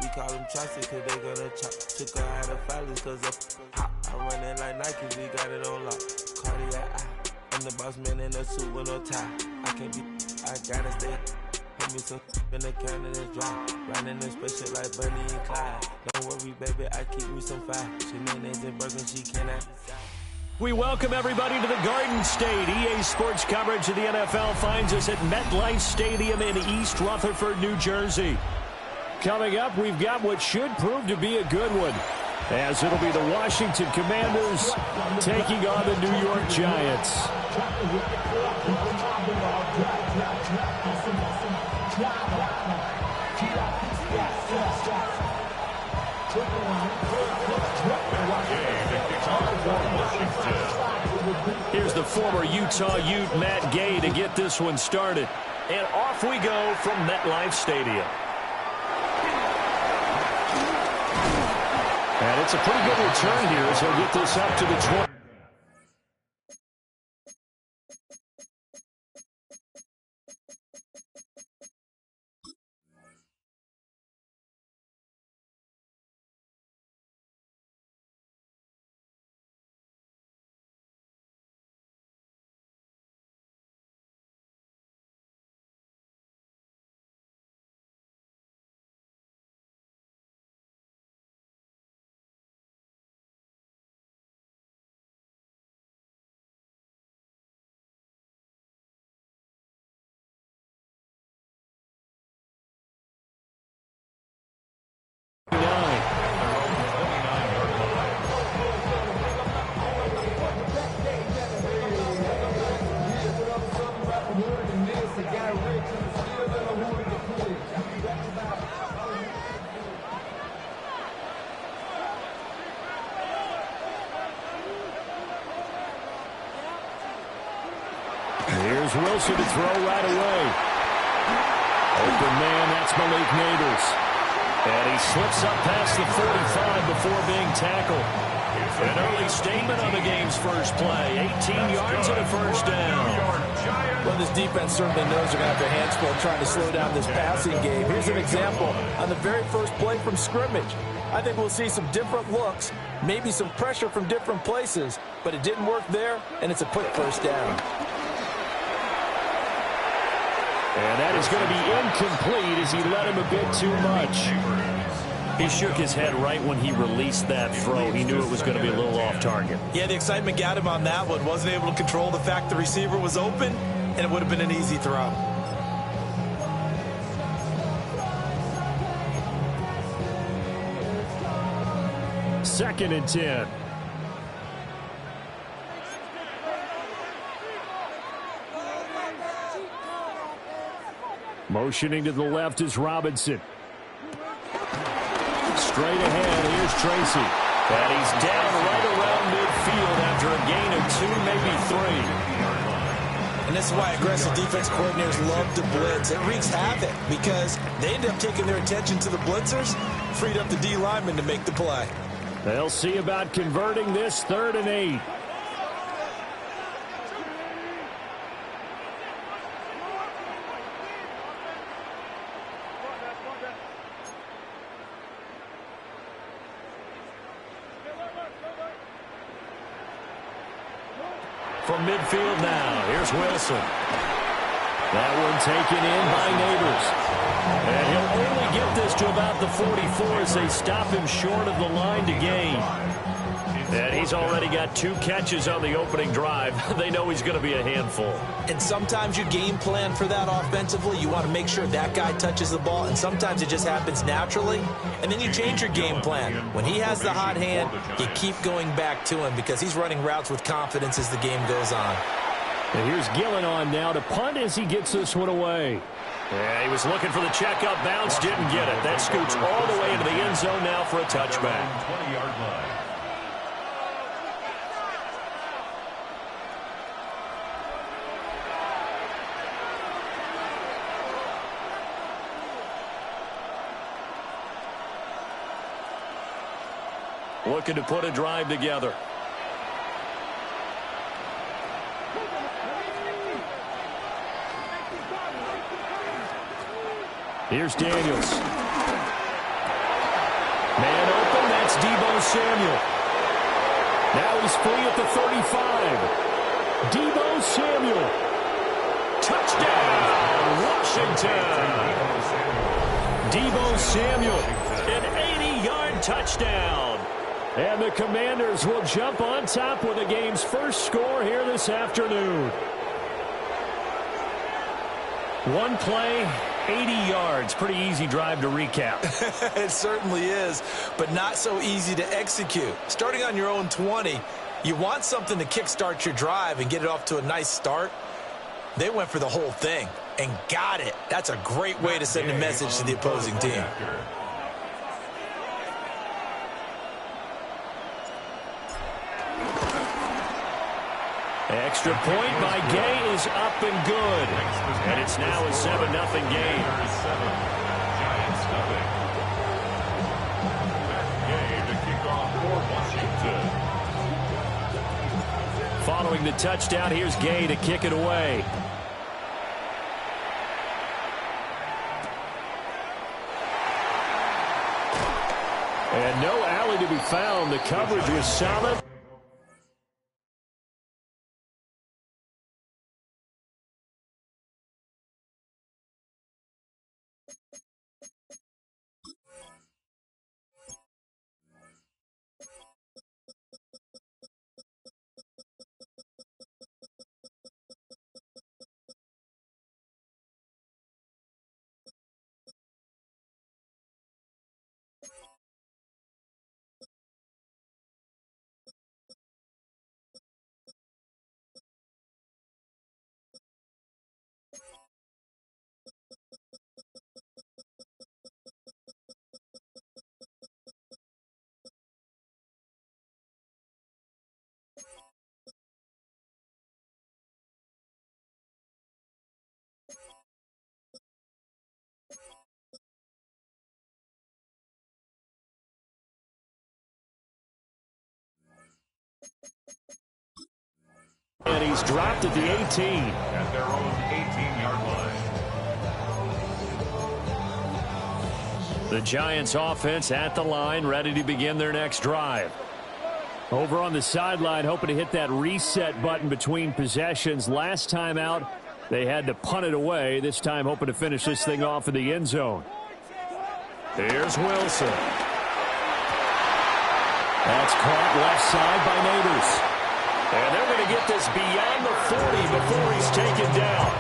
We call them chopsticks cause they gonna chop. Took her out of filings cause of hot. I run it like Nike, we got it on lock. Cardiac eye. I'm the boss man in a suit with no tie. I can't be, I gotta stay. Put me some in the can of this dry. Riding this spaceship like Bunny and Clyde. Don't worry, baby, I keep me some fire. She names and burgers, she cannot. We welcome everybody to the Garden State. EA Sports coverage of the NFL finds us at MetLife Stadium in East Rutherford, New Jersey. Coming up, we've got what should prove to be a good one, as it'll be the Washington Commanders taking on the New York Giants. Here's the former Utah Ute, Matt Gay, to get this one started. And off we go from MetLife Stadium. And it's a pretty good return here as he'll get this up to the 20. Here's Wilson to throw right away. Open man, that's Malik Neighbors. And he slips up past the 45 before being tackled. An early statement on the game's first play. 18 yards and a first down. Well, this defense certainly knows they're going to have their hands full trying to slow down this passing game. Here's an example on the very first play from scrimmage. I think we'll see some different looks, maybe some pressure from different places, but it didn't work there, and it's a quick first down. And that is going to be incomplete as he let him a bit too much. He shook his head right when he released that throw. He knew it was going to be a little off target. Yeah, the excitement got him on that one. Wasn't able to control the fact the receiver was open, and it would have been an easy throw. Second and 10. Motioning to the left is Robinson. Straight ahead, here's Tracy. And he's down right around midfield after a gain of 2, maybe 3. And this is why aggressive defense coordinators love to blitz. It wreaks havoc because they end up taking their attention to the blitzers, freed up the D lineman to make the play. They'll see about converting this 3rd and 8. From midfield now, here's Wilson. That one taken in by Neighbors. And he'll only get this to about the 44 as they stop him short of the line to gain. And he's already got 2 catches on the opening drive. They know he's going to be a handful. And sometimes you game plan for that offensively. You want to make sure that guy touches the ball, and sometimes it just happens naturally. And then you change your game plan. When he has the hot hand, you keep going back to him because he's running routes with confidence as the game goes on. And here's Gillen on now to punt as he gets this one away. Yeah, he was looking for the checkup bounce, didn't get it. That scoots all the way into the end zone now for a touchback. 20-yard line. Looking to put a drive together. Here's Daniels. Samuel. Now he's free at the 35. Deebo Samuel. Touchdown, Washington. Deebo Samuel, an 80-yard touchdown. And the Commanders will jump on top with the game's first score here this afternoon. One play, 80 yards. Pretty easy drive to recap. It certainly is, but not so easy to execute. Starting on your own 20, you want something to kickstart your drive and get it off to a nice start. They went for the whole thing and got it. That's a great way to send a message to the opposing team. Extra point by Gay is up and good. And it's now a 7-0 game. Following the touchdown, here's Gay to kick it away. And no alley to be found. The coverage was solid. And he's dropped at the 18. At their own 18-yard line. The Giants offense at the line, ready to begin their next drive. Over on the sideline, hoping to hit that reset button between possessions. Last time out, they had to punt it away. This time, hoping to finish this thing off in the end zone. Here's Wilson. That's caught left side by Neighbors. And they're going to get this beyond the 40 before he's taken down.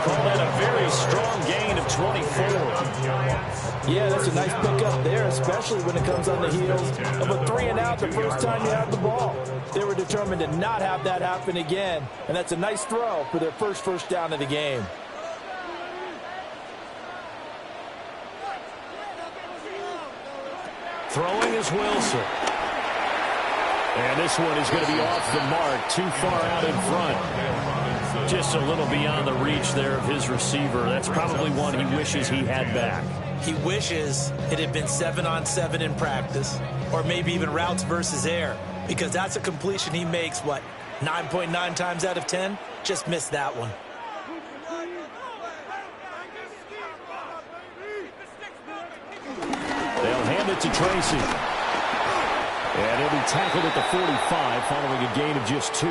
Call that a very strong gain of 24. Yeah, that's a nice pickup there, especially when it comes on the heels of a 3-and-out the first time you have the ball. They were determined to not have that happen again, and that's a nice throw for their first down of the game. Throwing is Wilson. And this one is going to be off the mark, too far out in front. Just a little beyond the reach there of his receiver. That's probably one he wishes he had back. He wishes it had been 7-on-7 in practice, or maybe even routes versus air, because that's a completion he makes, 9.9 times out of 10? Just missed that one. They'll hand it to Tracy. And he'll be tackled at the 45 following a gain of just 2.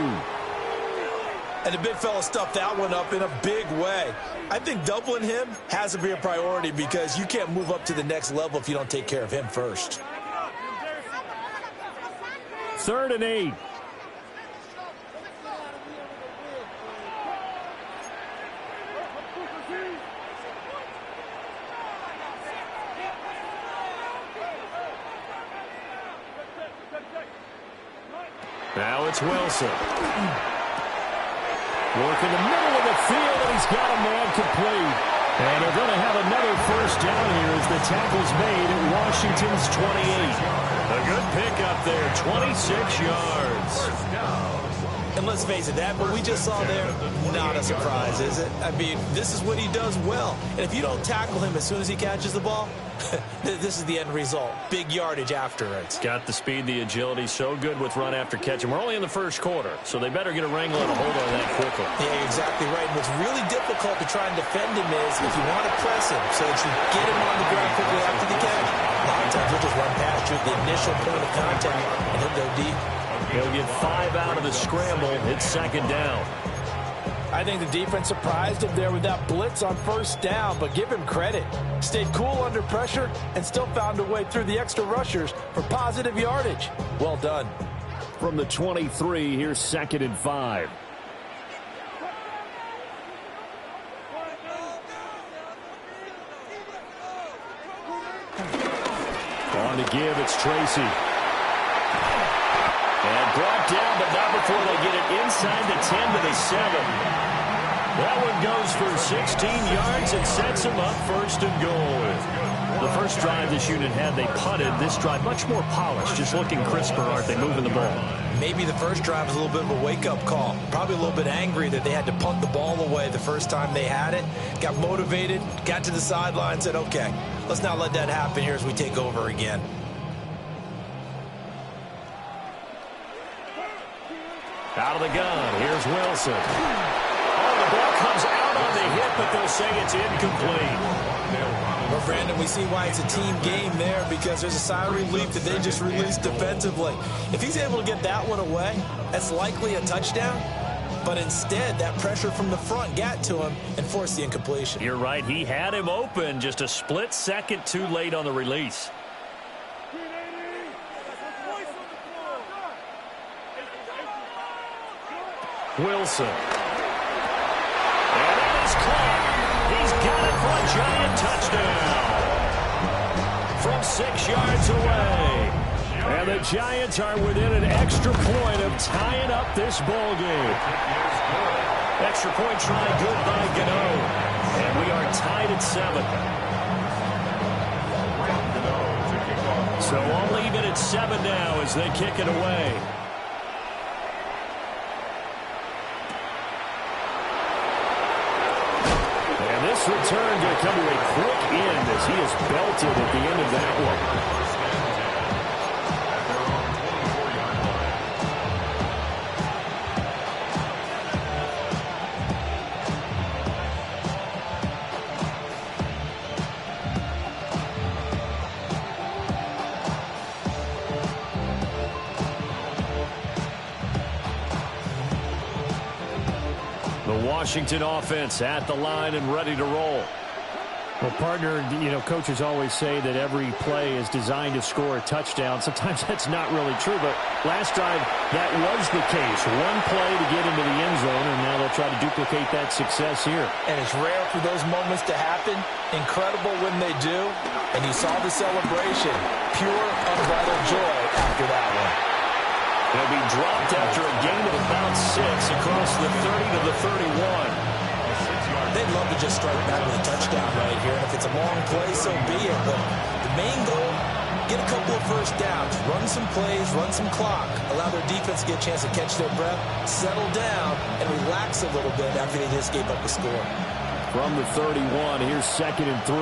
And the big fella stuffed that one up in a big way. I think doubling him has to be a priority because you can't move up to the next level if you don't take care of him first. 3rd and 8. Now it's Wilson. Working the middle of the field, and he's got a man complete. And they're going to have another first down here as the tackle's made at Washington's 28. A good pickup there, 26 yards. And let's face it, that what we just saw there, not a surprise, is it? I mean, this is what he does well. And if you don't tackle him as soon as he catches the ball, this is the end result. Big yardage afterwards. Got the speed, the agility, so good with run after catch. And we're only in the first quarter, so they better get a wrangle and a hold on that quickly. Yeah, you're exactly right. And what's really difficult to try and defend him is if you want to press him so that you get him on the ground quickly after the catch, A lot of times they'll just run past you at the initial point of contact, and he'll go deep. He'll get 5 out of the scramble. It's second down. I think the defense surprised him there with that blitz on first down, but give him credit. Stayed cool under pressure and still found a way through the extra rushers for positive yardage. Well done. From the 23, here's second and 5. On to give, it's Tracy. And brought down, but not before they get it inside the 10 to the 7. That one goes for 16 yards and sets them up first and goal. The first drive this unit had, they punted. This drive, much more polished, just looking crisper, aren't they, moving the ball? Maybe the first drive was a little bit of a wake-up call. Probably a little bit angry that they had to punt the ball away the first time they had it. Got motivated, got to the sideline, said, okay, let's not let that happen here as we take over again. Out of the gun, here's Wilson. Oh, the ball comes out on the hit, but they'll say it's incomplete. Well, Brandon, we see why it's a team game there, because there's a sigh of relief that they just released defensively. If he's able to get that one away, that's likely a touchdown. But instead, that pressure from the front got to him and forced the incompletion. You're right. He had him open, just a split second too late on the release. Wilson. And that is caught. He's got it for a giant touchdown. From 6 yards away. And the Giants are within an extra point of tying up this ball game. Extra point try good by Gano. And we are tied at 7. So I'll leave it at 7 now as they kick it away. This return going to come to a quick end as he is belted at the end of that one. Washington offense at the line and ready to roll. Well, partner, coaches always say that every play is designed to score a touchdown. Sometimes that's not really true, but last drive, that was the case. One play to get into the end zone, and now they'll try to duplicate that success here. And it's rare for those moments to happen. Incredible when they do. And you saw the celebration. Pure, unbridled joy after that one. He'll be dropped after a gain of about 6 across the 30 to the 31. They'd love to just strike back with a touchdown right here. And if it's a long play, so be it. But the main goal, get a couple of first downs, run some plays, run some clock, allow their defense to get a chance to catch their breath, settle down, and relax a little bit after they just gave up a score. From the 31, here's second and 3.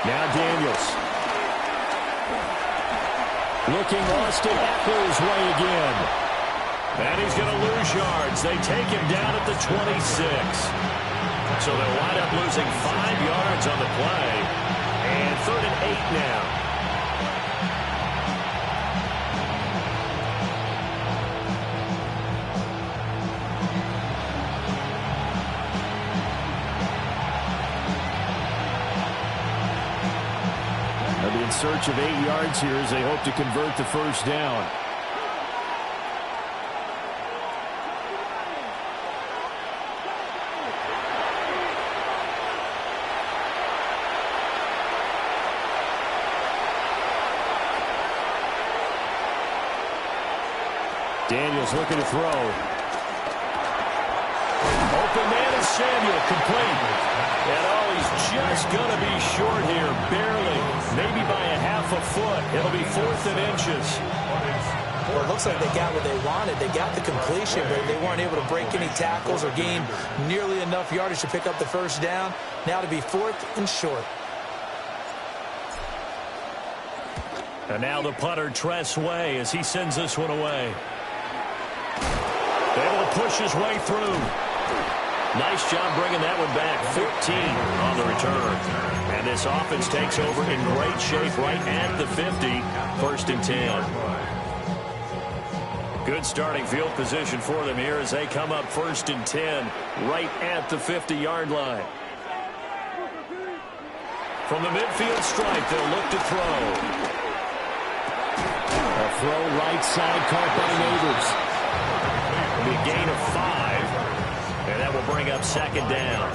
Now Daniels. Looking Austin Eckler's way again. And he's going to lose yards. They take him down at the 26. So they'll wind up losing 5 yards on the play. And 3rd and 8 now. In search of 8 yards here as they hope to convert the first down. Daniels looking to throw. Open man is Samuel, complete. And he's just going to be short here, barely, maybe by a half a foot. It'll be 4th and inches. Well, it looks like they got what they wanted. They got the completion, but they weren't able to break any tackles or gain nearly enough yardage to pick up the first down. Now to be 4th and short. And now the punter, Tress Way, as he sends this one away. They will to push his way through. Nice job bringing that one back. 14 on the return. And this offense takes over in great shape right at the 50. 1st and 10. Good starting field position for them here as they come up 1st and 10 right at the 50-yard line. From the midfield stripe, they'll look to throw. A throw right side caught by Neighbors. It'll be a gain of 5. And that will bring up 2nd down.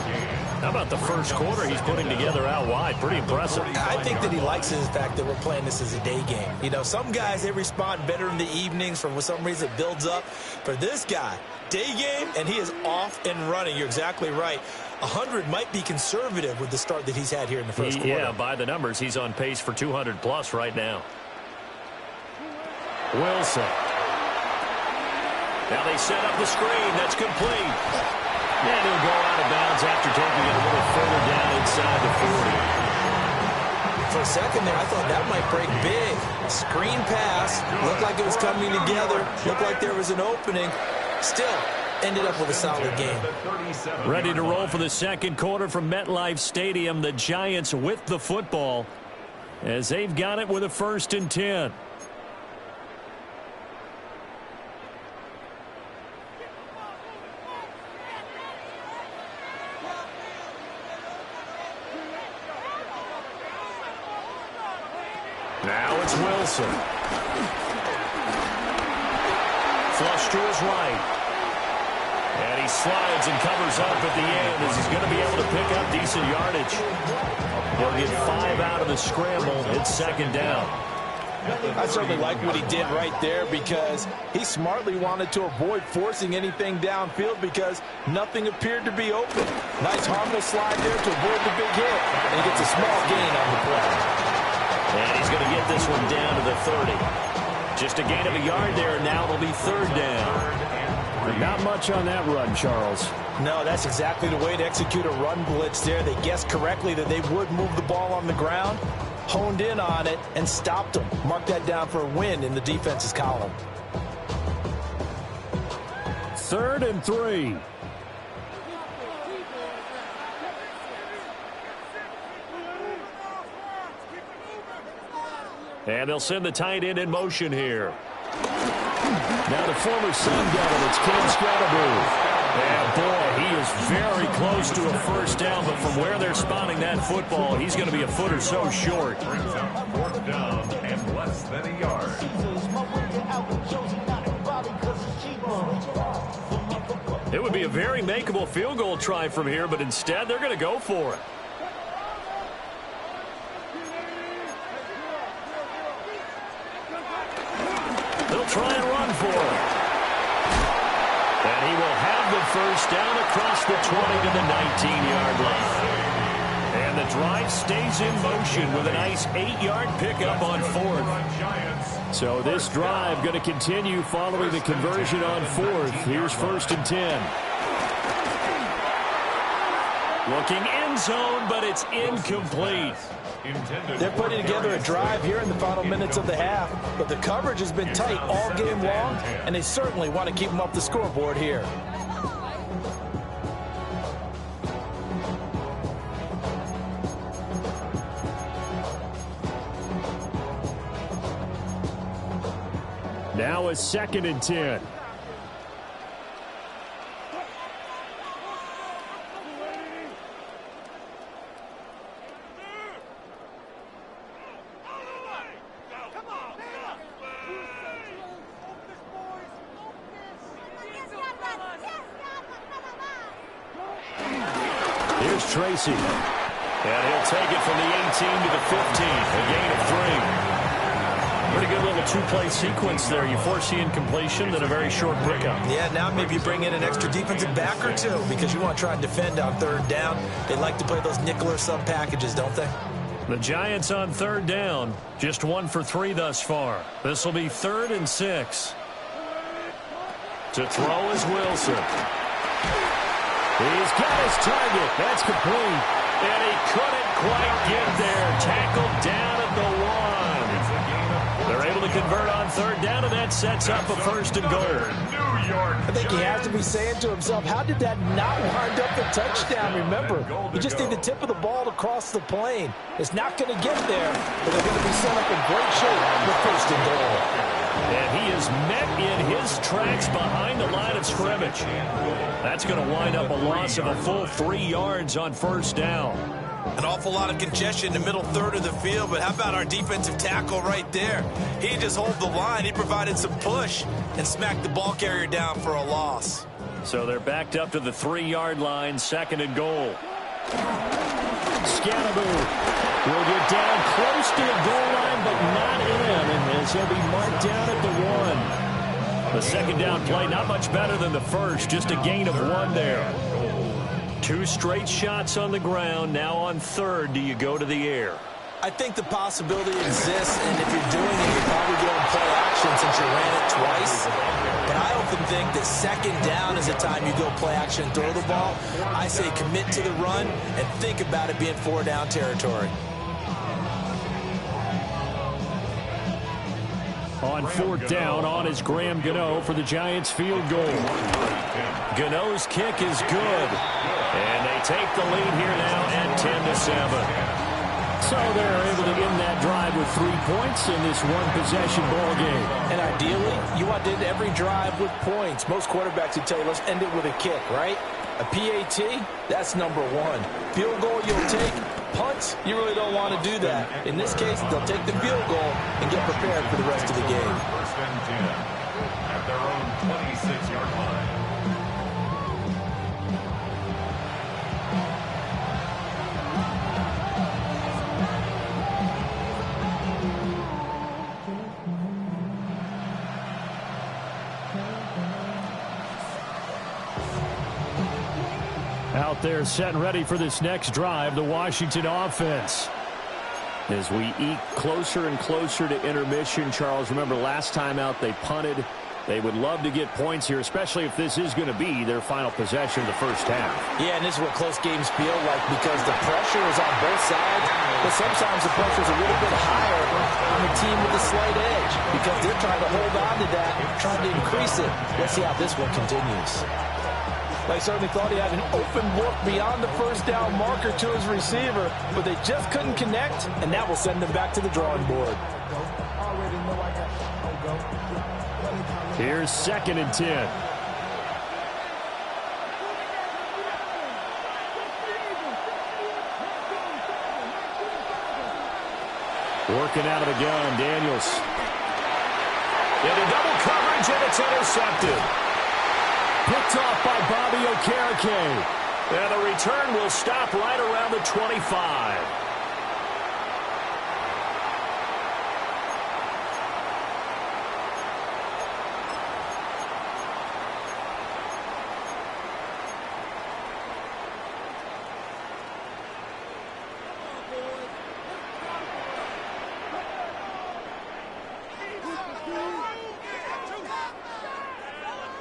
How about the first quarter he's putting together out wide? Pretty impressive. I think that he likes the fact that we're playing this as a day game. You know, some guys, they respond better in the evenings. For some reason, it builds up. For this guy, day game, and he is off and running. You're exactly right. 100 might be conservative with the start that he's had here in the first quarter. Yeah, by the numbers, he's on pace for 200-plus right now. Wilson. Now they set up the screen. That's complete. And he'll go out of bounds after taking it a little further down inside the 40. For a second there, I thought that might break big. Screen pass. Looked like it was coming together. Looked like there was an opening. Still, ended up with a solid game. Ready to roll for the second quarter from MetLife Stadium. The Giants with the football as they've got it with a 1st and 10. Now it's Wilson. Flush to his right. And he slides and covers up at the end as he's going to be able to pick up decent yardage. He'll get 5 out of the scramble. It's 2nd down. I certainly like what he did right there because he smartly wanted to avoid forcing anything downfield because nothing appeared to be open. Nice harmless slide there to avoid the big hit. And he gets a small gain on the play. And he's going to get this one down to the 30. Just a gain of a yard there. Now it'll be 3rd down. But not much on that run, Charles. No, that's exactly the way to execute a run blitz there. They guessed correctly that they would move the ball on the ground, honed in on it, and stopped them. Mark that down for a win in the defense's column. 3rd and 3. And they'll send the tight end in motion here. Now the former Sun Devil, it's Cam Scatterboo. And boy, he is very close to a 1st down, but from where they're spotting that football, he's going to be a foot or so short. 4th down and less than a yard. It would be a very makeable field goal try from here, but instead they're going to go for it. They'll try and run for it. And he will have the 1st down across the 20 to the 19-yard line. And the drive stays in motion with a nice 8-yard pickup on 4th. So this drive going to continue following the conversion on 4th. Here's 1st and 10. Looking end zone, but it's incomplete. They're putting together a drive here in the final minutes of the half, but the coverage has been tight all game long, and they certainly want to keep them up the scoreboard here. Now a 2nd and 10. Here's Tracy. And he'll take it from the 18 to the 15. A gain of 3. Pretty good little 2-play sequence there. You force the incompletion, then a very short pickup. Yeah, now maybe you bring in an extra defensive back or two because you want to try and defend on 3rd down. They like to play those nickel or sub packages, don't they? The Giants on 3rd down. Just 1 for 3 thus far. This will be 3rd and 6. To throw is Wilson. He's got his target. That's complete. And he couldn't quite get there. Tackled down at the 1. They're able to convert on third down, and that sets up a first and goal. I think he has to be saying to himself, how did that not wind up a touchdown? Remember, you just need the tip of the ball to cross the plane. It's not going to get there, but they're going to be set up in great shape for first and goal. And he is met in his tracks behind the line of scrimmage. That's going to wind up a loss of a full 3 yards on first down. An awful lot of congestion in the middle third of the field, but how about our defensive tackle right there? He didn't just hold the line. He provided some push and smacked the ball carrier down for a loss. So they're backed up to the 3-yard line, second and goal. Scannaboo will get down close to the goal line, but not in, and as he'll be marked down at the 1. The second down play, not much better than the first, just a gain of 1 there. 2 straight shots on the ground. Now on third, do you go to the air? I think the possibility exists, and if you're doing it, you're probably going play action since you ran it twice. But I often think that second down is the time you go play action and throw the ball. I say commit to the run and think about it being 4-down territory. On fourth down, on is Graham Gano for the Giants field goal. Gano's kick is good. And they take the lead here now at 10-7. So they're able to end that drive with 3 points in this one-possession ball game. And ideally, you want to end every drive with points. Most quarterbacks would tell you, let's end it with a kick, right? A PAT, that's number 1. Field goal you'll take. Punts, you really don't want to do that. In this case, they'll take the field goal and get prepared for the rest of the game. First and 10 at their own 26-yard line. Out there set and ready for this next drive, the Washington offense. As we eke closer and closer to intermission, Charles, remember last time out they punted. They would love to get points here, especially if this is going to be their final possession of the first half. Yeah, and this is what close games feel like because the pressure is on both sides, but sometimes the pressure is a little bit higher on the team with a slight edge because they're trying to hold on to that, trying to increase it. Let's see how this one continues. They certainly thought he had an open look beyond the first down marker to his receiver, but they just couldn't connect, and that will send them back to the drawing board. Here's second and 10. Working out of the gun, Daniels. Into double coverage, and it's intercepted. Picked off by Bobby Okereke. And the return will stop right around the 25.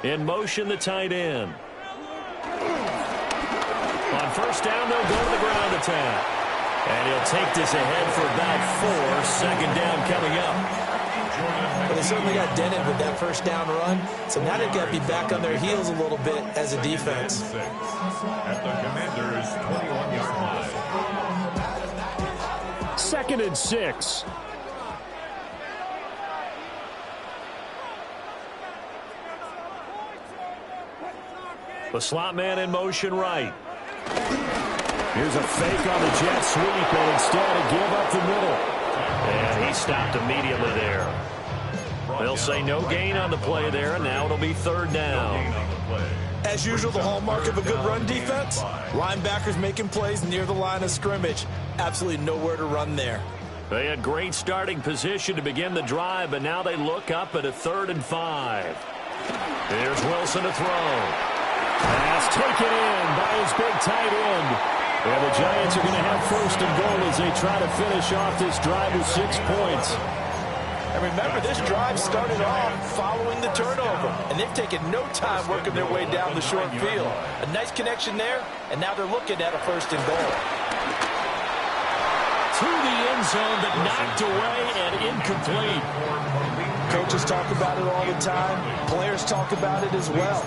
In motion, the tight end. On first down, they'll go to the ground attack. And he'll take this ahead for about 4. Second down coming up. Well, they certainly got dented with that first down run. So now they've got to be back on their heels a little bit as a defense. At the Commanders' 21-yard line. Second and 6. The slot man in motion right. Here's a fake on the jet sweep, and instead a give up the middle. And he stopped immediately there. They'll say no gain on the play there, and now it'll be third down. As usual, the hallmark of a good run defense, linebackers making plays near the line of scrimmage. Absolutely nowhere to run there. They had great starting position to begin the drive, but now they look up at a 3rd and 5. Here's Wilson to throw. Pass taken in by his big tight end. And the Giants are going to have first and goal as they try to finish off this drive with 6 points. And remember, this drive started off following the turnover, and they've taken no time working their way down the short field. A nice connection there, and now they're looking at a first and goal. to the end zone, but knocked away and incomplete. Coaches talk about it all the time. Players talk about it as well.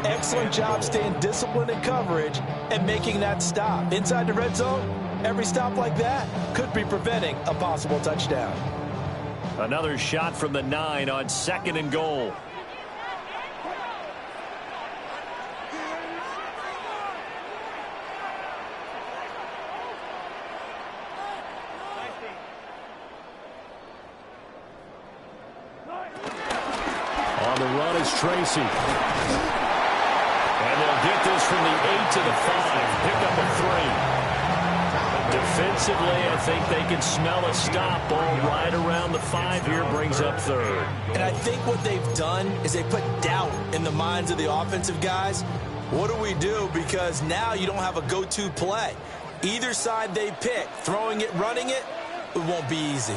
Excellent job staying disciplined in coverage and making that stop. Inside the red zone, every stop like that could be preventing a possible touchdown. Another shot from the 9 on 2nd and goal. On the run is Tracy. And they'll get this from the 8 to the 5. Pick up a 3. Defensively, I think they can smell a stop. Ball right around the 5 here, brings up 3rd. And I think what they've done is they put doubt in the minds of the offensive guys. What do we do? Because now you don't have a go-to play. Either side they pick, throwing it, running it, it won't be easy.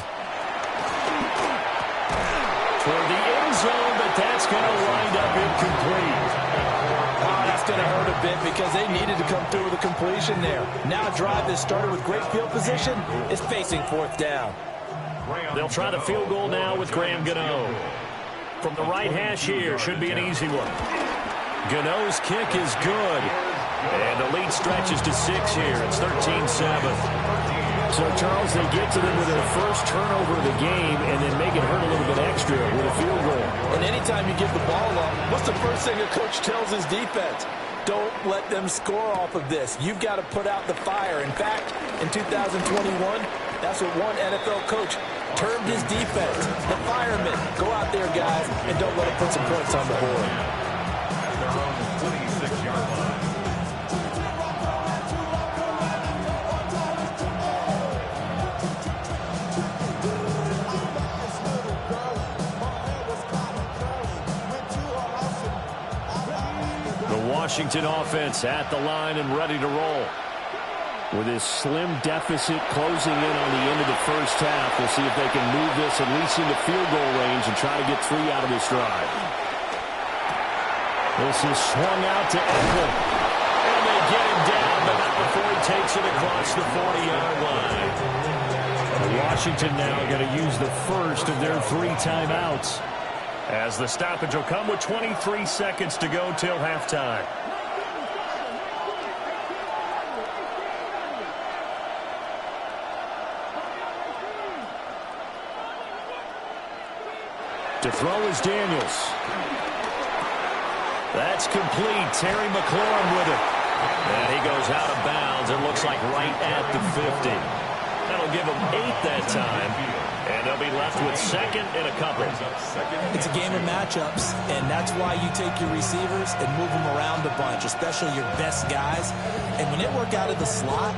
Toward the end zone, but that's going to wind up incomplete. Oh, that's going to hurt a bit because they needed to come through with a completion there. Now a drive that started with great field position is facing 4th down. They'll try the field goal now with Graham Gano. From the right hash here, should be an easy one. Gano's kick is good. And the lead stretches to 6 here. It's 13-7. So, Charles, they get to them with their first turnover of the game and then make it hurt a little bit extra with a field goal. And anytime you give the ball up, what's the first thing a coach tells his defense? Don't let them score off of this. You've got to put out the fire. In fact, in 2021, that's what one NFL coach termed his defense. The firemen. Go out there, guys, and don't let them put some points on the board. At their own 26-yard line. Washington offense at the line and ready to roll. With this slim deficit closing in on the end of the first half, we'll see if they can move this at least into field goal range and try to get 3 out of this drive. This is swung out to Eckler. And they get him down, but not before he takes it across the 40-yard line. Washington now going to use the first of their 3 timeouts, as the stoppage will come with 23 seconds to go till halftime. To throw is Daniels. That's complete. Terry McLaurin with it. And he goes out of bounds. It looks like right at the 50. That'll give them 8 that time. And they'll be left with 2nd and a couple. It's a game of matchups, and that's why you take your receivers and move them around a bunch, especially your best guys. And when they work out of the slot,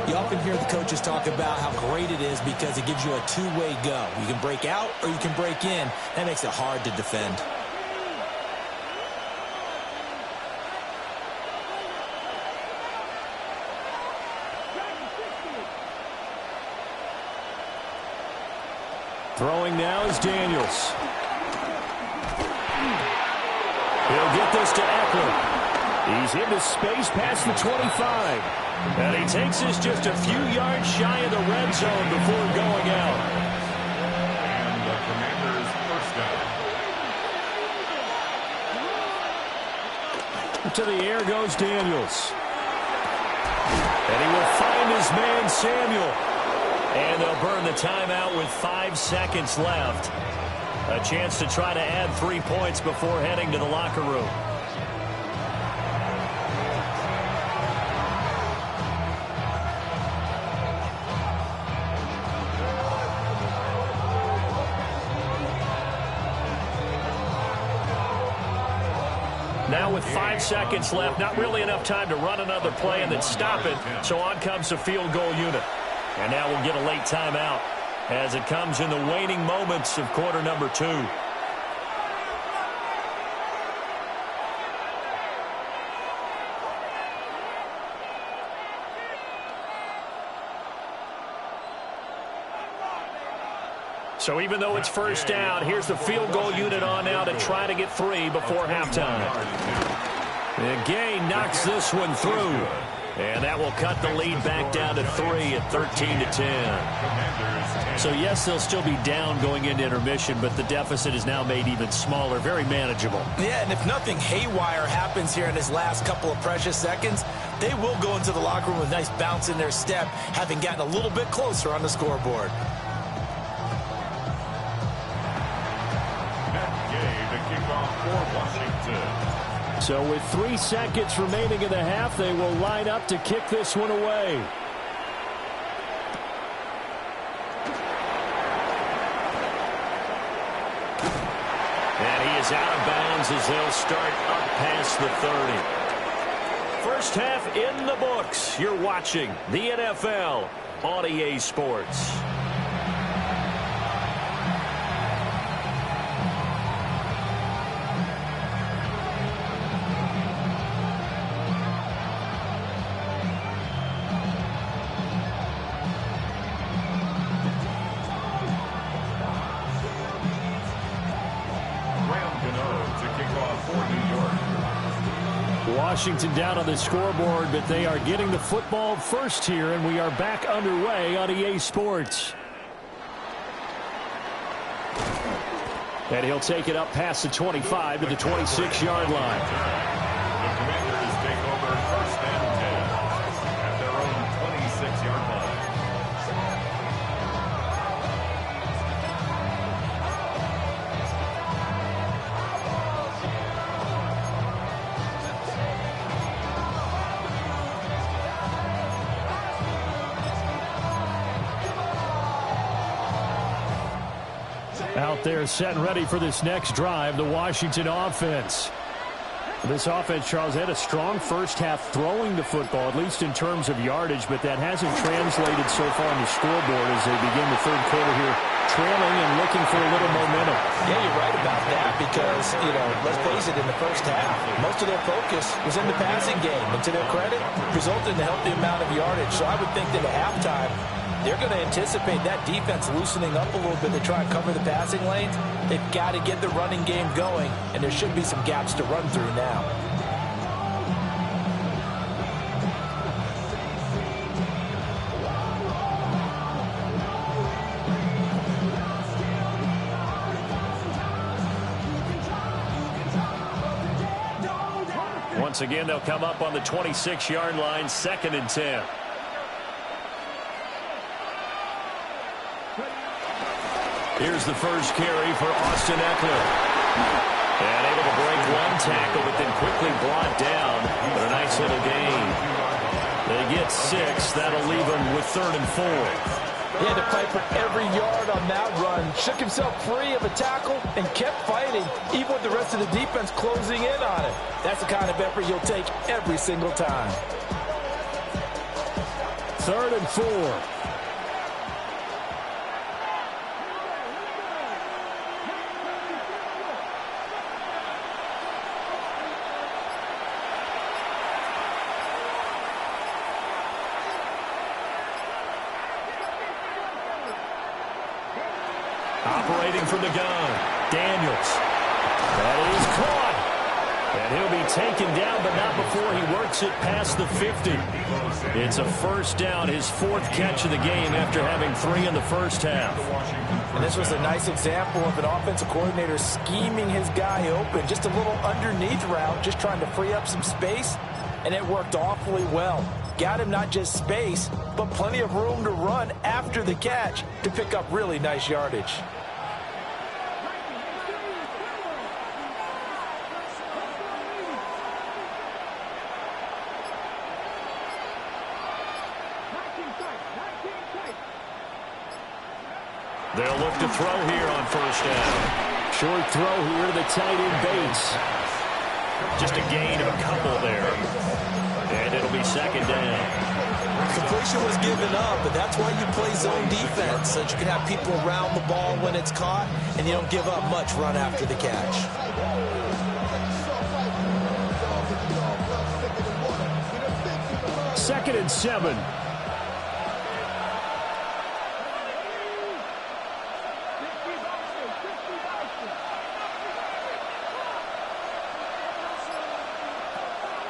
you often hear the coaches talk about how great it is because it gives you a two-way go. You can break out or you can break in. That makes it hard to defend. Throwing now is Daniels. He'll get this to Eckler. He's into space past the 25. And he takes this just a few yards shy of the red zone before going out. And the Commanders' first down. To the air goes Daniels. And he will find his man Samuel. And they'll burn the timeout with 5 seconds left. A chance to try to add 3 points before heading to the locker room. Now with 5 seconds left, not really enough time to run another play and then stop it. So on comes the field goal unit. And now we'll get a late timeout as it comes in the waning moments of quarter number 2. So even though it's first down, here's the field goal unit on now to try to get 3 before halftime. And Gay knocks this one through. And that will cut the lead back down to 3 at 13-10. So, yes, they'll still be down going into intermission, but the deficit is now made even smaller, very manageable. Yeah, and if nothing haywire happens here in his last couple of precious seconds, they will go into the locker room with a nice bounce in their step, having gotten a little bit closer on the scoreboard. So with 3 seconds remaining in the half, they will line up to kick this one away. And he is out of bounds as they'll start up past the 30. First half in the books. You're watching the NFL on EA Sports. Washington down on the scoreboard, but they are getting the football first here, and we are back underway on EA Sports. And he'll take it up past the 25 to the 26-yard line. The Commanders take over first and 10 at their own 26-yard line. Out there set and ready for this next drive, the Washington offense. This offense, Charles, had a strong first half throwing the football, at least in terms of yardage, but that hasn't translated so far on the scoreboard as they begin the third quarter here, trailing and looking for a little momentum. Yeah, you're right about that because, let's face it, in the first half, most of their focus was in the passing game. And to their credit, resulted in a healthy amount of yardage. So I would think that at halftime, they're going to anticipate that defense loosening up a little bit to try and cover the passing lanes. They've got to get the running game going, and there should be some gaps to run through now. Once again, they'll come up on the 26-yard line, 2nd and 10. Here's the first carry for Austin Eckler. And able to break one tackle, but then quickly brought down. But a nice little gain. They get 6. That'll leave them with 3rd and 4. He had to fight for every yard on that run. Shook himself free of a tackle and kept fighting, even with the rest of the defense closing in on it. That's the kind of effort you'll take every single time. 3rd and 4. Operating from the gun, Daniels. That is caught. And he'll be taken down, but not before he works it past the 50. It's a first down, his 4th catch of the game after having 3 in the first half. And this was a nice example of an offensive coordinator scheming his guy open. Just a little underneath route, just trying to free up some space, and it worked awfully well. Got him not just space, but plenty of room to run after the catch to pick up really nice yardage. They'll look to throw here on first down. Short throw here to the tight end Bates. Just a gain of a couple there. And it'll be 2nd down. Completion was given up, but that's why you play zone defense, so that you can have people around the ball when it's caught, and you don't give up much run after the catch. 2nd and 7.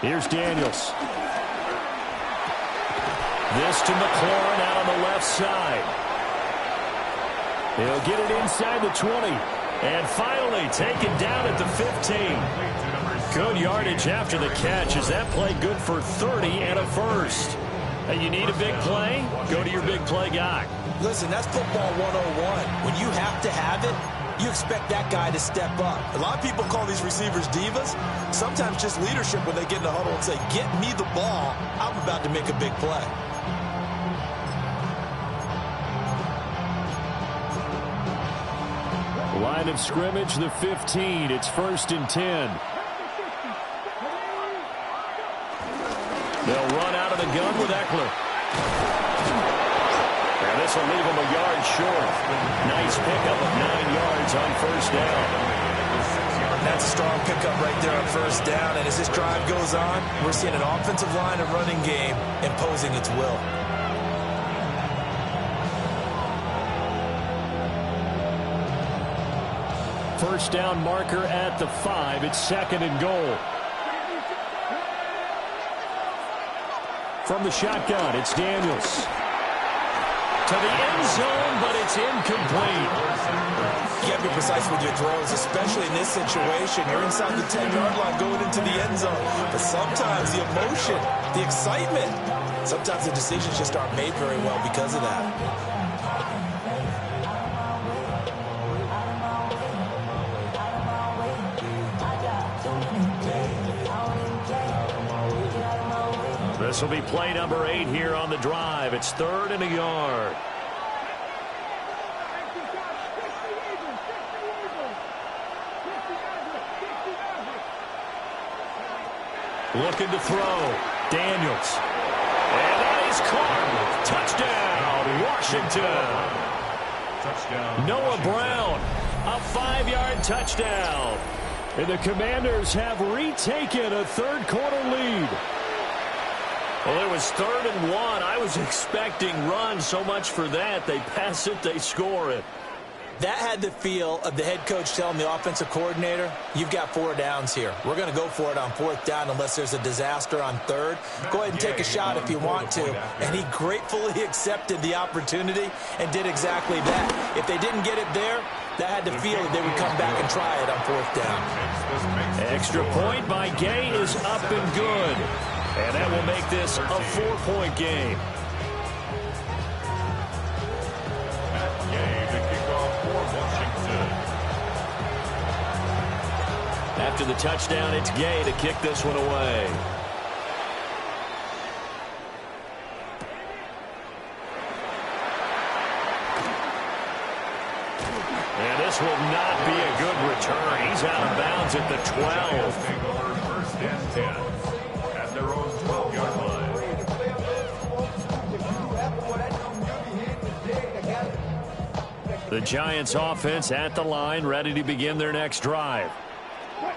Here's Daniels. This to McLaurin out on the left side. He'll get it inside the 20. And finally taken down at the 15. Good yardage after the catch. Is that play good for 30 and a first? Hey, you need a big play? Go to your big play guy. Listen, that's football 101. When you have to have it, you expect that guy to step up. A lot of people call these receivers divas. Sometimes just leadership when they get in the huddle and say, get me the ball. I'm about to make a big play. Line of scrimmage, the 15. It's 1st and 10. They'll run out of the gun with Eckler. And this will leave him a yard short. Nice pickup of 9 yards on 1st down. That's a strong pickup right there on 1st down. And as this drive goes on, we're seeing an offensive line and running game imposing its will. First down marker at the 5. It's 2nd and goal. From the shotgun, it's Daniels. To the end zone, but it's incomplete. You got to be precise with your throws, especially in this situation. You're inside the 10-yard line going into the end zone. But sometimes the emotion, the excitement, sometimes the decisions just aren't made very well because of that. This will be play number 8 here on the drive. It's 3rd and a yard. Looking to throw. Daniels. And that is caught. Touchdown, Washington. Noah Brown. A 5-yard touchdown. And the Commanders have retaken a third-quarter lead. Well, it was 3rd and 1. I was expecting run. So much for that. They pass it, they score it. That had the feel of the head coach telling the offensive coordinator, you've got 4 downs here. We're going to go for it on 4th down unless there's a disaster on 3rd. Go ahead and take a shot if you want to. And he gratefully accepted the opportunity and did exactly that. If they didn't get it there, that had the feel that they would come back and try it on 4th down. Extra point by Gay is up and good. And that will make this a 4-point game. After the touchdown, it's Gay to kick this one away. And this will not be a good return. He's out of bounds at the 12. First and 10 at their own 12-yard line. The Giants offense at the line, ready to begin their next drive.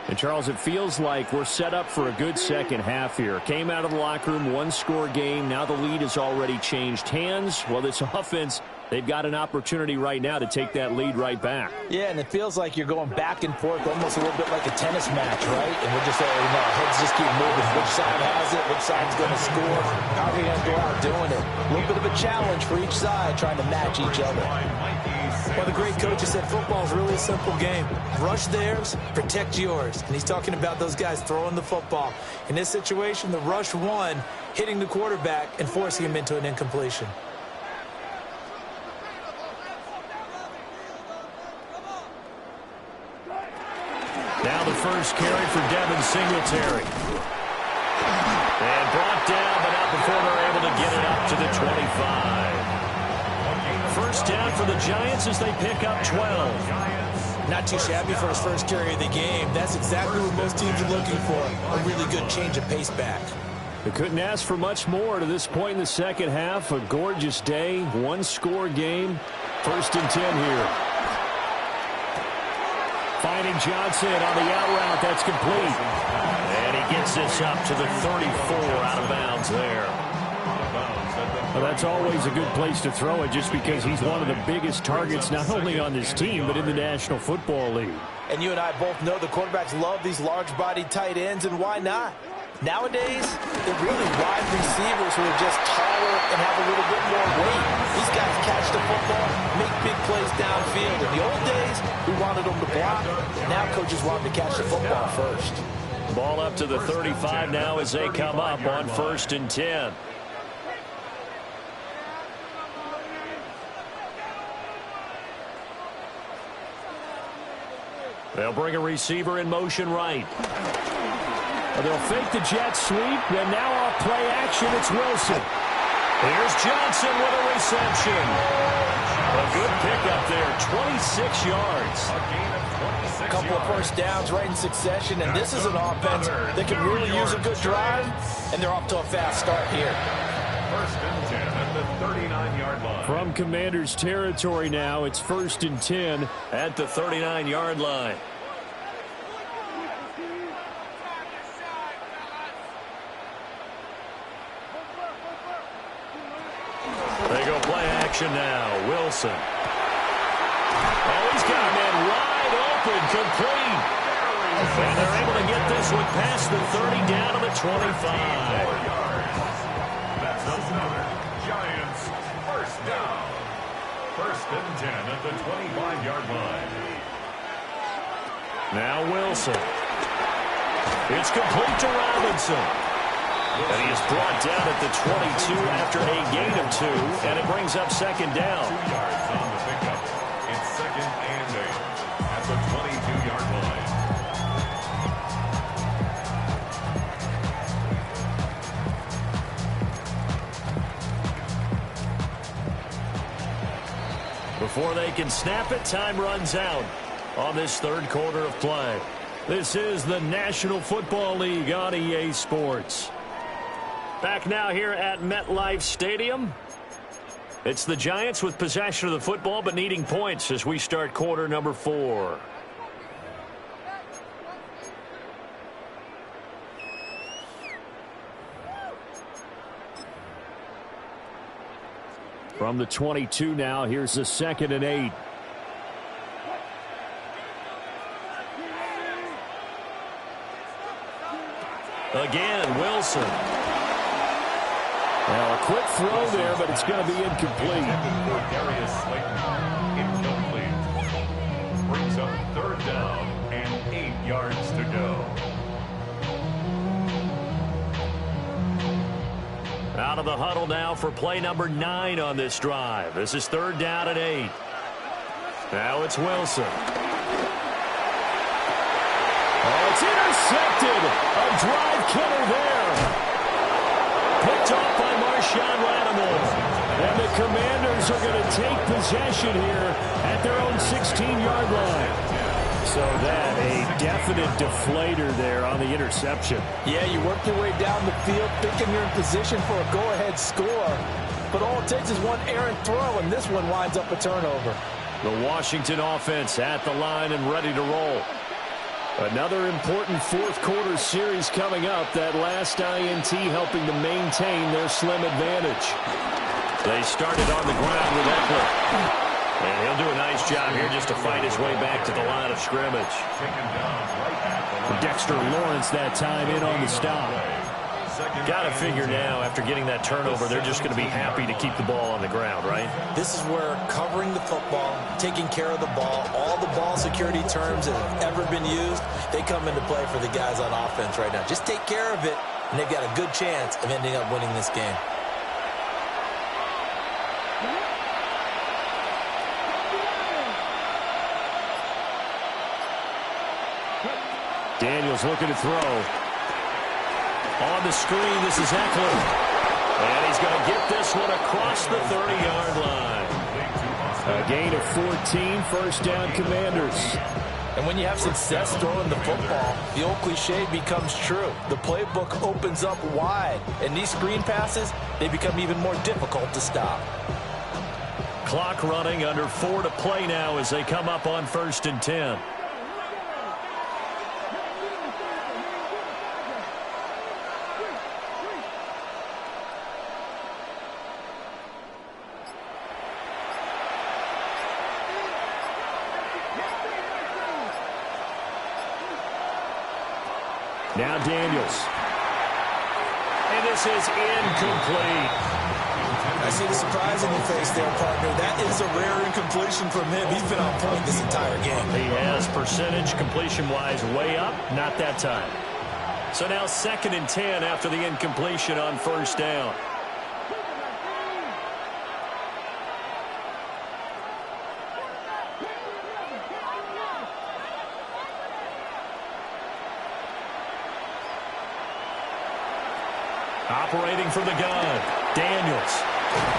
And, Charles, it feels like we're set up for a good second half here. Came out of the locker room, 1-score game. Now the lead has already changed hands. Well, this offense, they've got an opportunity right now to take that lead right back. Yeah, and it feels like you're going back and forth almost a little bit like a tennis match, right? And we're just saying, heads just keep moving. Which side has it? Which side's going to score? How are we going to go out doing it? A little bit of a challenge for each side trying to match each other. Well, the great coach has said football is really a simple game. Rush theirs, protect yours. And he's talking about those guys throwing the football. In this situation, the rush won, hitting the quarterback and forcing him into an incompletion. Now the first carry for Devin Singletary. And brought down, but not before they're able to get it up to the 25. First down for the Giants as they pick up 12. Not too shabby for his first carry of the game. That's exactly what most teams are looking for. A really good change of pace back. They couldn't ask for much more to this point in the second half. A gorgeous day, 1-score game. 1st and 10 here. Finding Johnson on the out route. That's complete. And he gets this up to the 34 out of bounds there. Well, that's always a good place to throw it just because he's one of the biggest targets not only on this team but in the National Football League. And you and I both know the quarterbacks love these large-bodied tight ends, and why not? Nowadays, they're really wide receivers who are just tall power and have a little bit more weight. These guys catch the football, make big plays downfield. In the old days, we wanted them to block. Now coaches want them to catch the football first. Ball up to the 35 now as they come up on 1st and 10. They'll bring a receiver in motion right. They'll fake the jet sweep, and now off play action, it's Wilson. Here's Johnson with a reception. A good pickup there, 26 yards. A couple of first downs right in succession, and this is an offense that can really use a good drive, and they're off to a fast start here. 1st and 10 at the 39-yard line. From Commanders territory now, it's 1st and 10 at the 39-yard line. They go play action now. Wilson. Oh, he's got a man wide open, complete. And they're able to get this one past the 30 down to the 25. That's another Giants first down. 1st and 10 at the 25-yard line. Now Wilson. It's complete to Robinson. And he is brought down at the 22 after a gain of 2, and it brings up 2nd down. 2 yards on the pickup. It's 2nd and 8 at the 22-yard line. Before they can snap it, time runs out on this 3rd quarter of play. This is the National Football League on EA Sports. Back now here at MetLife Stadium. It's the Giants with possession of the football but needing points as we start quarter number 4. From the 22 now, here's the 2nd and 8. Again, Wilson. Now a quick throw there, but it's going to be incomplete. Darius Slayton, incomplete. Brings up 3rd down and 8 yards to go. Out of the huddle now for play number 9 on this drive. This is 3rd down and 8. Now it's Wilson. Oh, it's intercepted. A drive killer there. Picked off by Marshawn Lattimore. And the Commanders are going to take possession here at their own 16-yard line. So that a definite deflator there on the interception. Yeah, you work your way down the field thinking you're in position for a go-ahead score. But all it takes is one errant throw, and this one winds up a turnover. The Washington offense at the line and ready to roll. Another important 4th quarter series coming up. That last INT helping to maintain their slim advantage. They started on the ground with Eckler. And he'll do a nice job here just to fight his way back to the line of scrimmage. Dexter Lawrence that time in on the stop. Got to figure now, after getting that turnover, they're just going to be happy to keep the ball on the ground, right? This is where covering the football, taking care of the ball, all the ball security terms that have ever been used, they come into play for the guys on offense right now. Just take care of it, and they've got a good chance of ending up winning this game. Daniels looking to throw. On the screen, this is Eckler. And he's going to get this one across the 30-yard line. A gain of 14, 1st down Commanders. And when you have success throwing the football, the old cliche becomes true. The playbook opens up wide. And these screen passes, they become even more difficult to stop. Clock running, under 4 to play now as they come up on 1st and 10. Now Daniels. And this is incomplete. I see the surprise in your face there, partner. That is a rare incompletion from him. He's been on point this entire game. He has percentage completion-wise way up. Not that time. So now 2nd and 10 after the incompletion on 1st down. Operating from the gun, Daniels.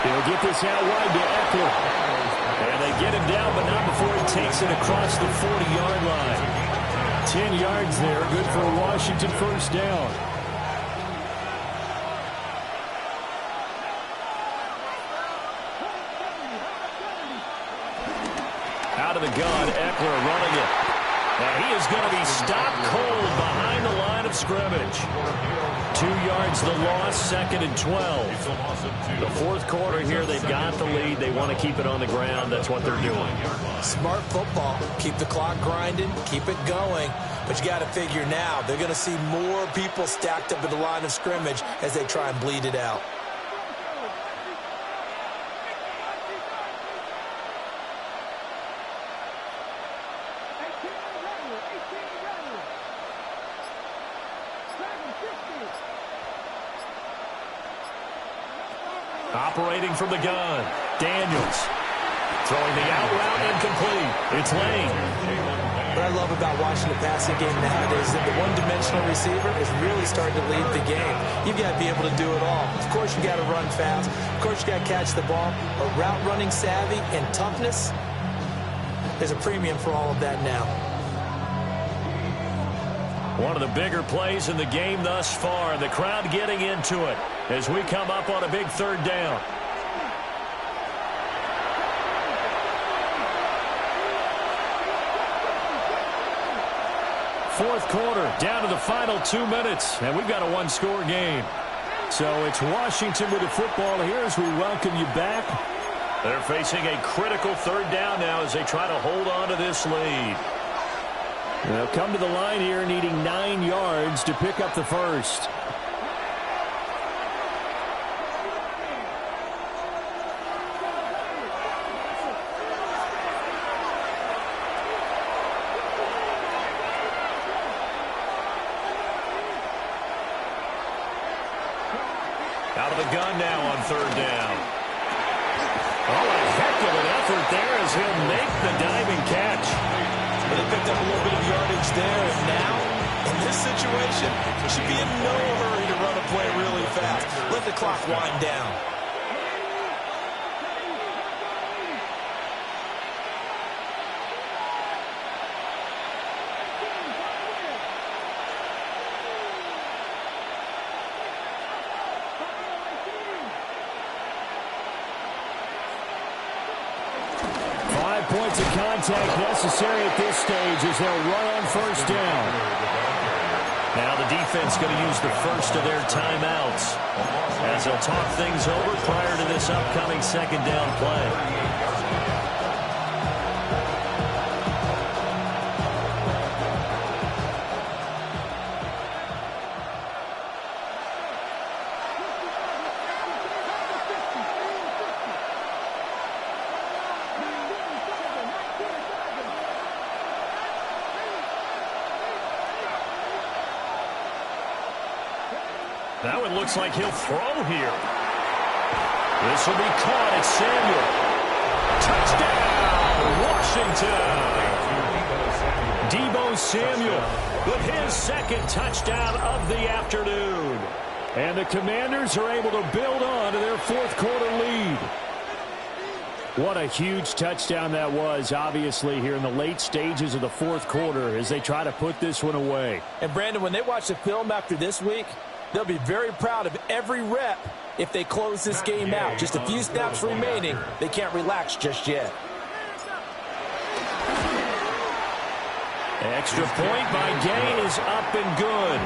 He'll get this out wide to Eckler. And they get him down, but not before he takes it across the 40-yard line. 10 yards there, good for a Washington 1st down. Out of the gun, Eckler running it. And he is going to be stopped cold behind the line of scrimmage. 2 yards the loss, 2nd and 12. The 4th quarter here, they've got the lead. They want to keep it on the ground. That's what they're doing. Smart football. Keep the clock grinding. Keep it going. But you got to figure now, they're going to see more people stacked up at the line of scrimmage as they try and bleed it out. Operating from the gun, Daniels. Throwing the out route incomplete. It's Lane. What I love about watching the passing game nowadays is that the one-dimensional receiver is really starting to lead the game. You've got to be able to do it all. Of course, you got to run fast. Of course, you got to catch the ball. But route running savvy and toughness, there's a premium for all of that now. One of the bigger plays in the game thus far. The crowd getting into it as we come up on a big 3rd down. Fourth quarter, down to the final 2 minutes, and we've got a one-score game. So it's Washington with the football here as we welcome you back. They're facing a critical 3rd down now as they try to hold on to this lead. They'll come to the line here needing 9 yards to pick up the first. Out of the gun now on 3rd down. Oh, a heck of an effort there as he'll make the diving catch. But they picked up a little bit of yardage there, and now, in this situation, should be in no hurry to run a play really fast. Let the clock wind down. Points of contact necessary at this stage as they'll run on 1st down. Now the defense going to use the first of their timeouts as they'll talk things over prior to this upcoming 2nd down play. That one looks like he'll throw here. This will be caught at Samuel. Touchdown, Washington. Deebo Samuel with his 2nd touchdown of the afternoon. And the Commanders are able to build on to their 4th quarter lead. What a huge touchdown that was, obviously, here in the late stages of the 4th quarter as they try to put this one away. And, Brandon, when they watch the film after this week, they'll be very proud of every rep if they close this game out. Just a few snaps remaining. They can't relax just yet. Extra point by Gay is up and good.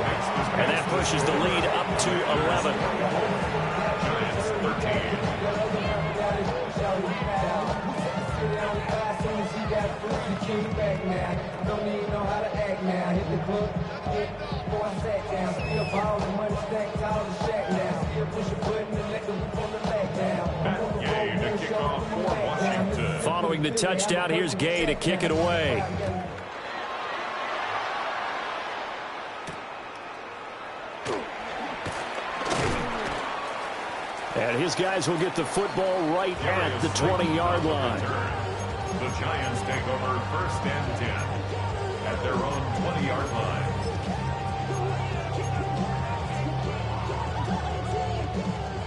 And that pushes the lead up to 11. Don't even know how to act now. Hit the club, before I sat down. Still ballin', money stacked all the shack now. Still push a button and let the roof on the back down. following the touchdown. Here's Gay to kick it away. And his guys will get the football right at the 20-yard line. The Giants take over 1st and 10 at their own 20-yard line.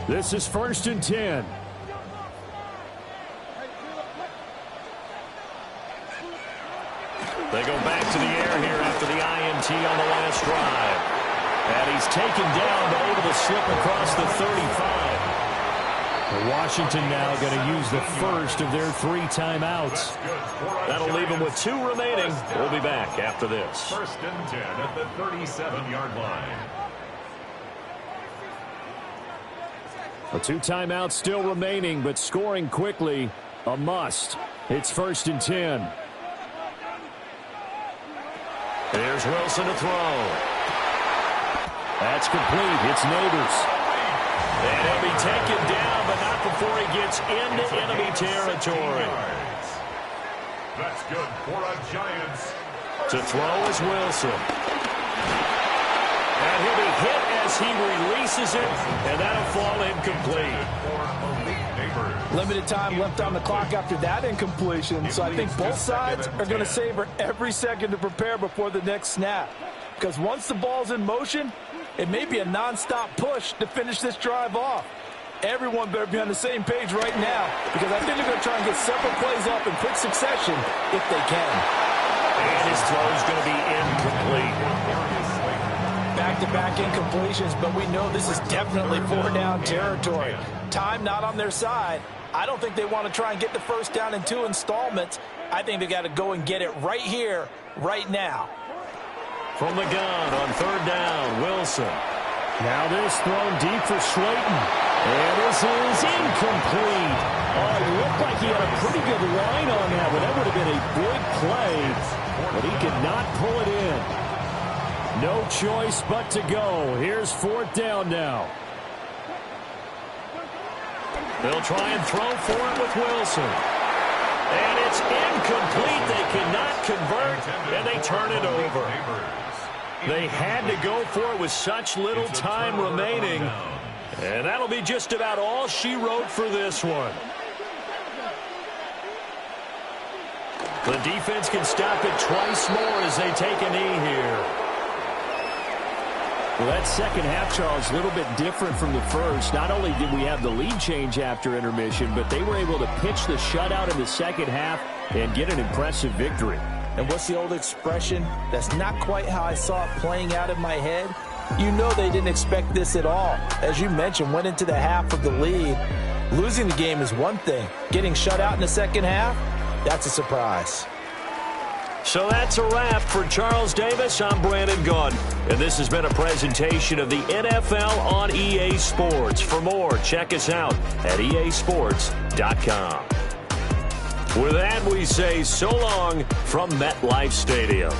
This is 1st and 10. They go back to the air here after the INT on the last drive. And he's taken down but able to slip across the 35. Washington now going to use the first of their 3 timeouts. That'll leave them with 2 remaining. We'll be back after this. 1st and 10 at the 37-yard line. A 2 timeouts still remaining, but scoring quickly, a must. It's 1st and 10. Here's Wilson to throw. That's complete. It's Neighbors. And he'll be taken down, but not before he gets into enemy territory. That's good for a Giants. To throw is Wilson. And he'll be hit as he releases it, and that'll fall incomplete. Limited time left on the clock after that incompletion, so I think both sides are going to savor every second to prepare before the next snap. Because once the ball's in motion, it may be a nonstop push to finish this drive off. Everyone better be on the same page right now, because I think they're going to try and get several plays up in quick succession if they can. And his throw is going to be incomplete. Back-to-back incompletions, but we know this is definitely 4-down territory. Time not on their side. I don't think they want to try and get the first down in 2 installments. I think they got to go and get it right here, right now. From the gun on 3rd down, Wilson. Now this thrown deep for Slayton. And this is incomplete. Oh, it looked like he had a pretty good line on that, but that would have been a big play. But he could not pull it in. No choice but to go. Here's 4th down now. They'll try and throw for it with Wilson. And it's incomplete. They cannot convert, and they turn it over. They had to go for it with such little time remaining. And that'll be just about all she wrote for this one. The defense can stop it twice more as they take a knee here. Well, that second half, Charles, a little bit different from the first. Not only did we have the lead change after intermission, but they were able to pitch the shutout in the second half and get an impressive victory. And what's the old expression? That's not quite how I saw it playing out in my head. You know they didn't expect this at all. As you mentioned, went into the half of the lead. Losing the game is one thing. Getting shut out in the second half, that's a surprise. So that's a wrap for Charles Davis. I'm Brandon Gaudin, and this has been a presentation of the NFL on EA Sports. For more, check us out at easports.com. With that, we say so long from MetLife Stadium.